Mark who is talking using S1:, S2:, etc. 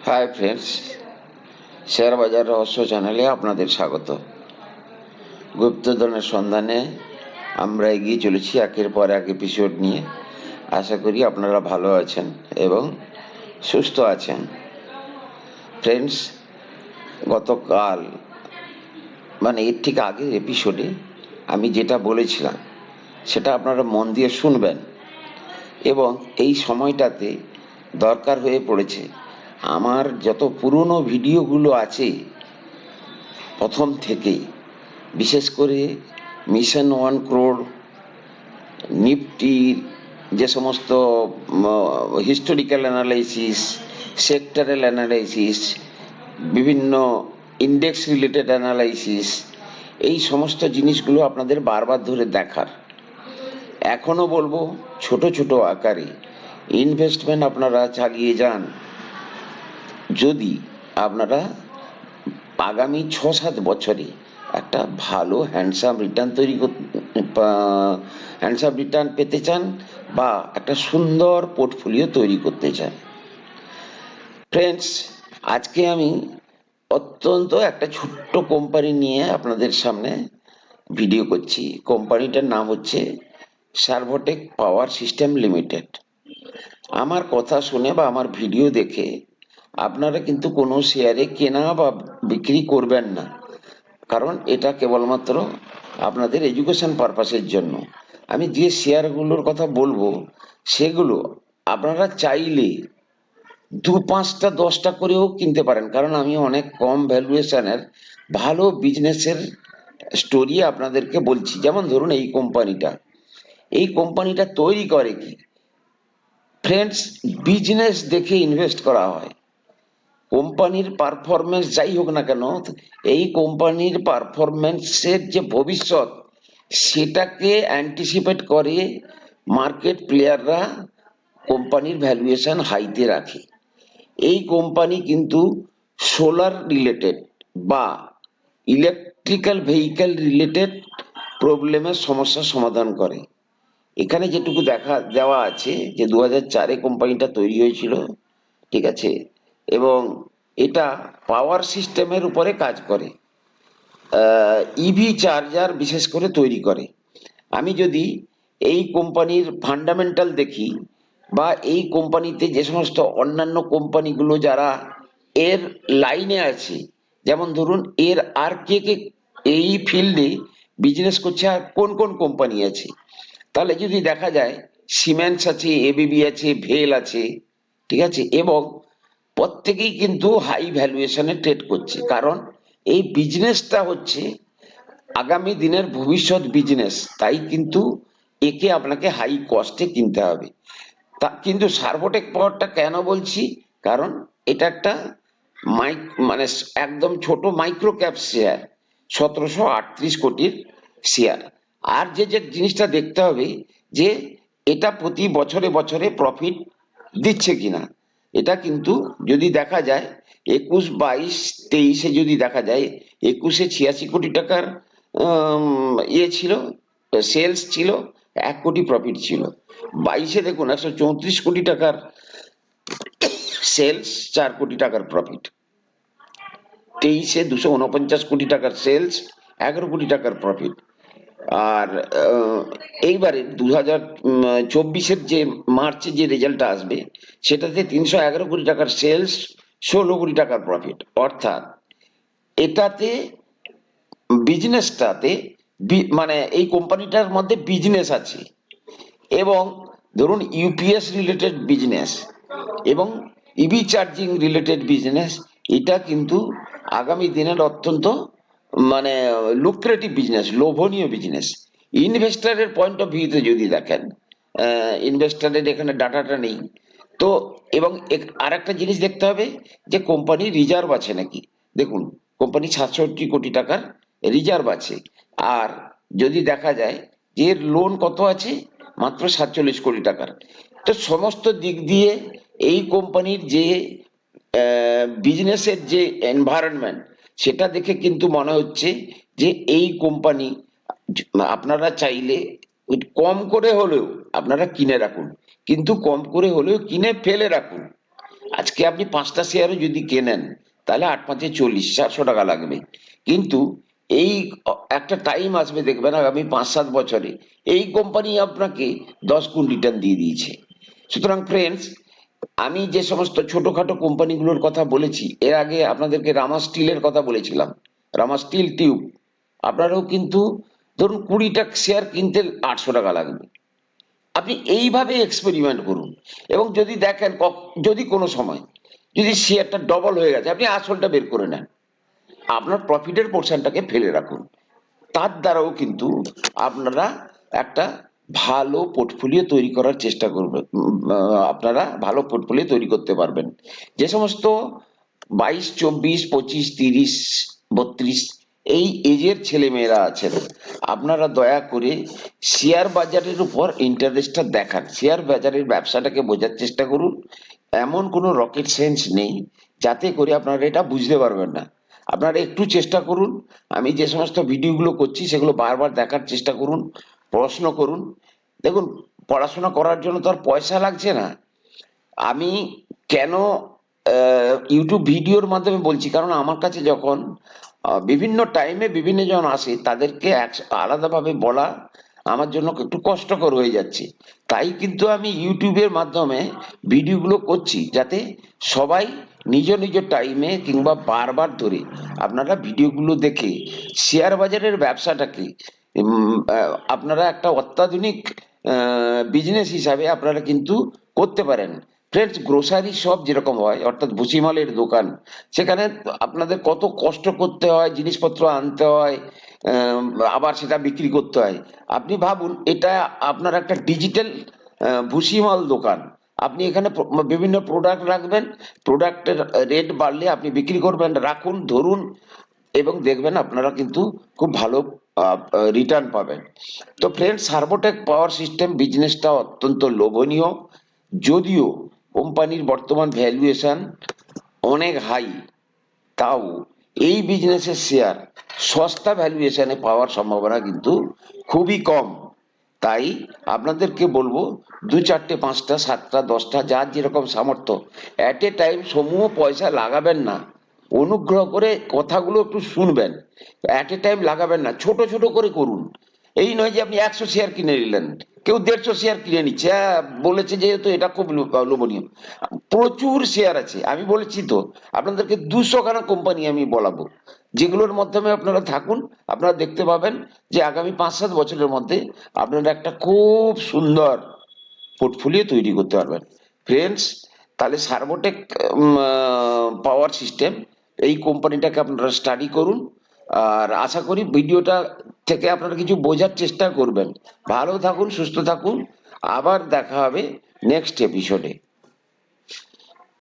S1: Hi friends, share বাজার রহস্য চ্যানেলে আপনাদের স্বাগত। গুপ্তধনের সন্ধানে আমরা এগিয়ে চলেছি একের পর এক এপিসোড নিয়ে। আশা করি আপনারা ভালো আছেন এবং সুস্থ আছেন। ফ্রেন্ডস, গতকাল এর ঠিক আগের এপিসোডে আমি যেটা বলেছিলাম সেটা আপনারা মন দিয়ে শুনবেন, এবং এই সময়টাতে দরকার হয়ে পড়েছে। আমার যত পুরনো ভিডিওগুলো আছে প্রথম থেকেই, বিশেষ করে মিশন 1 crore, নিফটির যে সমস্ত হিস্টোরিক্যাল অ্যানালাইসিস, সেক্টরাল অ্যানালাইসিস, বিভিন্ন ইন্ডেক্স রিলেটেড অ্যানালাইসিস, এই সমস্ত জিনিসগুলো আপনাদের বারবার ধরে দেখার। এখনো বলবো, ছোট ছোট আকারে ইনভেস্টমেন্ট আপনারা চালিয়ে যান। যদি আপনারা আগামী 6-7 বছরে একটা ভালো হ্যান্ডসাম রিটার্ন পেতে চান বা একটা সুন্দর পোর্টফোলিও তৈরি করতে চান। ফ্রেন্ডস, আজকে আমি অত্যন্ত একটা ছোট্ট কোম্পানি নিয়ে আপনাদের সামনে ভিডিও করছি। কোম্পানিটার নাম হচ্ছে সার্ভোটেক পাওয়ার সিস্টেম লিমিটেড। আমার কথা শুনে বা আমার ভিডিও দেখে আপনারা কিন্তু কোনো শেয়ারে কেনা বা বিক্রি করবেন না, কারণ এটা কেবলমাত্র আপনাদের এডুকেশন পারপাসের জন্য। আমি যে শেয়ারগুলোর কথা বলবো সেগুলো আপনারা চাইলে 2-5টা 10টা করেও কিনতে পারেন, কারণ আমি অনেক কম ভ্যালুয়েশনের ভালো বিজনেসের স্টোরি আপনাদেরকে বলছি। যেমন ধরুন, এই কোম্পানিটা তৈরি করে কি? ফ্রেন্ডস, বিজনেস দেখে ইনভেস্ট করা হয়। কোম্পানির পারফরমেন্স যাই হোক না কেন, এই কোম্পানির পারফরমেন্সের যে ভবিষ্যৎ, সেটাকে অ্যান্টিসিপেট করে মার্কেট প্লেয়াররা কোম্পানির ভ্যালুয়েশন হাইতে রাখে। এই কোম্পানি কিন্তু সোলার রিলেটেড বা ইলেকট্রিক্যাল ভেহিক্যাল রিলেটেড প্রবলেমের সমস্যার সমাধান করে। এখানে যেটুকু দেওয়া আছে যে 2004-এ কোম্পানিটা তৈরি হয়েছিল, ঠিক আছে, এবং এটা পাওয়ার সিস্টেমের উপরে কাজ করে, ইভি চার্জার বিশেষ করে তৈরি করে। আমি যদি এই কোম্পানির ফান্ডামেন্টাল দেখি, বা এই কোম্পানিতে যে সমস্ত অন্যান্য কোম্পানিগুলো যারা এর লাইনে আছে, যেমন ধরুন এর আর কে কে এই ফিল্ডে বিজনেস করছে আর কোন কোন কোম্পানি আছে, তাহলে যদি দেখা যায় সিমেন্স আছে, এবিবি আছে, ভেল আছে, ঠিক আছে, এবং প্রত্যেকেই কিন্তু হাই ভ্যালুয়েশনে ট্রেড করছে, কারণ এই বিজনেসটা হচ্ছে আগামী দিনের ভবিষ্যৎ বিজনেস। তাই কিন্তু একে আপনাকে হাই কস্টে কিনতে হবে। তা কিন্তু সার্ভোটেক পাওয়ারটা কেন বলছি? কারণ এটা একটা মানে একদম ছোট মাইক্রো ক্যাপ শেয়ার, 1738 কোটির শেয়ার। আর যে যে জিনিসটা দেখতে হবে যে এটা প্রতি বছরে বছরে প্রফিট দিচ্ছে কিনা। এটা কিন্তু যদি দেখা যায় 21, 22, 23-এ যদি দেখা যায়, 21-এ 86 কোটি টাকার ইয়ে ছিল, সেলস ছিল, 1 কোটি প্রফিট ছিল। 22-এ দেখুন 134 কোটি টাকার সেলস, 4 কোটি টাকার প্রফিট। 23-এ 249 কোটি টাকার সেলস, 11 কোটি টাকার প্রফিট। আর এইবারে 2024-এর যে মার্চে যে রেজাল্টটা আসবে, সেটাতে 311 কোটি টাকার সেলস, 16 কোটি টাকার প্রফিট। অর্থাৎ এটাতে বিজনেসটাতে এই কোম্পানিটার মধ্যে বিজনেস আছে, এবং ধরুন ইউপিএস রিলেটেড বিজনেস এবং ইভি চার্জিং রিলেটেড বিজনেস, এটা কিন্তু আগামী দিনের অত্যন্ত লুক্রেটিভ বিজনেস, লোভনীয় বিজনেস। ইনভেস্টারের পয়েন্ট অফ ভিউতে যদি দেখেন, ইনভেস্টারের এখানে ডাটাটা নেই তো, এবং আর একটা জিনিস দেখতে হবে যে কোম্পানির রিজার্ভ আছে নাকি। দেখুন, কোম্পানি 67 কোটি টাকার রিজার্ভ আছে, আর যদি দেখা যায় যে এর লোন কত আছে, মাত্র 47 কোটি টাকার। তো সমস্ত দিক দিয়ে এই কোম্পানির যে বিজনেসের যে এনভায়রনমেন্ট, সেটা দেখে কিন্তু মনে হচ্ছে যে এই কোম্পানি আপনারা চাইলে কম করে হলেও আপনারা কিনে রাখুন, কিন্তু কম করে হলেও কিনে ফেলে রাখুন। আজকে আপনি 5টা শেয়ারও যদি কেনেন তাহলে 8×5 = 40, 700 টাকা লাগবে। কিন্তু এই একটা টাইম আসবে দেখবেন আগামী 5-7 বছরে এই কোম্পানি আপনাকে 10 গুণ রিটার্ন দিয়ে দিয়েছে। সুতরাং ফ্রেন্ডস, আমি যে সমস্ত ছোটখাটো কোম্পানিগুলোর কথা বলেছি, এর আগে আপনাদেরকে রামা স্টিলের কথা বলেছিলাম, রামা স্টিল টিউব, আপনারাও কিন্তু ধরুন 20টা শেয়ার কিনতে 800 টাকা লাগবে। আপনি এইভাবে এক্সপেরিমেন্ট করুন, এবং যদি দেখেন যদি কোনো সময় যদি শেয়ারটা ডবল হয়ে গেছে, আপনি আসলটা বের করে নেন, আপনার প্রফিটের পোর্শনটাকে ফেলে রাখুন। তার দ্বারাও কিন্তু আপনারা একটা ভালো পোর্টফোলিও তৈরি করার চেষ্টা করবেন। আপনারা ভালো পোর্টফোলিও তৈরি করতে পারবেন। যে সমস্ত 22, 24, 25, 30, 32 এই এজের ছেলেমেয়েরা আছেন, আপনারা দয়া করে শেয়ার বাজারের উপর ইন্টারেস্টটা দেখান, শেয়ার বাজারের ব্যবসাটাকে বোঝার চেষ্টা করুন। এমন কোনো রকেট সায়েন্স নেই যাতে করে আপনারা এটা বুঝতে পারবেন না। আপনারা একটু চেষ্টা করুন, আমি যে সমস্ত ভিডিওগুলো করছি সেগুলো বারবার দেখার চেষ্টা করুন, প্রশ্ন করুন। দেখুন, পড়াশোনা করার জন্য তো আর পয়সা লাগছে না। আমি কেন ইউটিউব ভিডিওর মাধ্যমে বলছি, কারণ আমার কাছে যখন বিভিন্ন টাইমে বিভিন্ন জন আসে, তাদেরকে আলাদাভাবে বলা আমার জন্য একটু কষ্টকর হয়ে যাচ্ছে। তাই কিন্তু আমি ইউটিউবের মাধ্যমে ভিডিওগুলো করছি, যাতে সবাই নিজ নিজ টাইমে কিংবা বারবার ধরে আপনারা ভিডিওগুলো দেখে শেয়ার বাজারের ব্যবসাটাকে আপনারা একটা অত্যাধুনিক বিজনেস হিসাবে আপনারা কিন্তু করতে পারেন। ফ্রেন্ডস, গ্রোসারি শপ যেরকম হয়, অর্থাৎ ভুসিমালের দোকান, সেখানে আপনাদের কত কষ্ট করতে হয়, জিনিসপত্র আনতে হয়, আবার সেটা বিক্রি করতে হয়। আপনি ভাবুন, এটা আপনার একটা ডিজিটাল ভুসিমাল দোকান। আপনি এখানে বিভিন্ন প্রোডাক্ট রাখবেন, প্রোডাক্টের রেট বাড়লে আপনি বিক্রি করবেন, রাখুন, ধরুন, এবং দেখবেন আপনারা কিন্তু খুব ভালো রিটার্ন পাবেন। তো ফ্রেন্ডস, সার্ভোটেক পাওয়ার সিস্টেম বিজনেসটা অত্যন্ত লোভনীয়, যদিও কোম্পানির বর্তমান ভ্যালুয়েশন অনেক হাই, তাও এই বিজনেসের শেয়ার সস্তা ভ্যালুয়েশনে পাওয়ার সম্ভাবনা কিন্তু খুবই কম। তাই আপনাদেরকে বলবো, 2, 4টে, 5টা, 7টা, 10টা, যার যেরকম সামর্থ্য, অ্যাট এ টাইম সমূহ পয়সা লাগাবেন না। অনুগ্রহ করে কথাগুলো একটু শুনবেন। অ্যাট এ টাইম লাগাবেন না, ছোট ছোট করে করুন। এই নয় যে আপনি 100 শেয়ার কিনে নিলেন, কেউ 150 শেয়ার কিনে নিচ্ছে, বলেছে যেহেতু এটা খুব লোভনীয়। প্রচুর শেয়ার আছে, আমি বলেছি তো আপনাদেরকে 200খানা কোম্পানি আমি বলাবো, যেগুলোর মাধ্যমে আপনারা থাকুন। আপনারা দেখতে পাবেন যে আগামী 5-7 বছরের মধ্যে আপনারা একটা খুব সুন্দর পোর্টফোলিও তৈরি করতে পারবেন। ফ্রেন্ডস, তাহলে সার্ভোটেক পাওয়ার সিস্টেম, এই কোম্পানিটাকে আপনারা স্টাডি করুন। আর আশা করি ভিডিওটা থেকে আপনারা কিছু বোঝার চেষ্টা করবেন। ভালো থাকুন, সুস্থ থাকুন, আবার দেখা হবে নেক্সট এপিসোডে।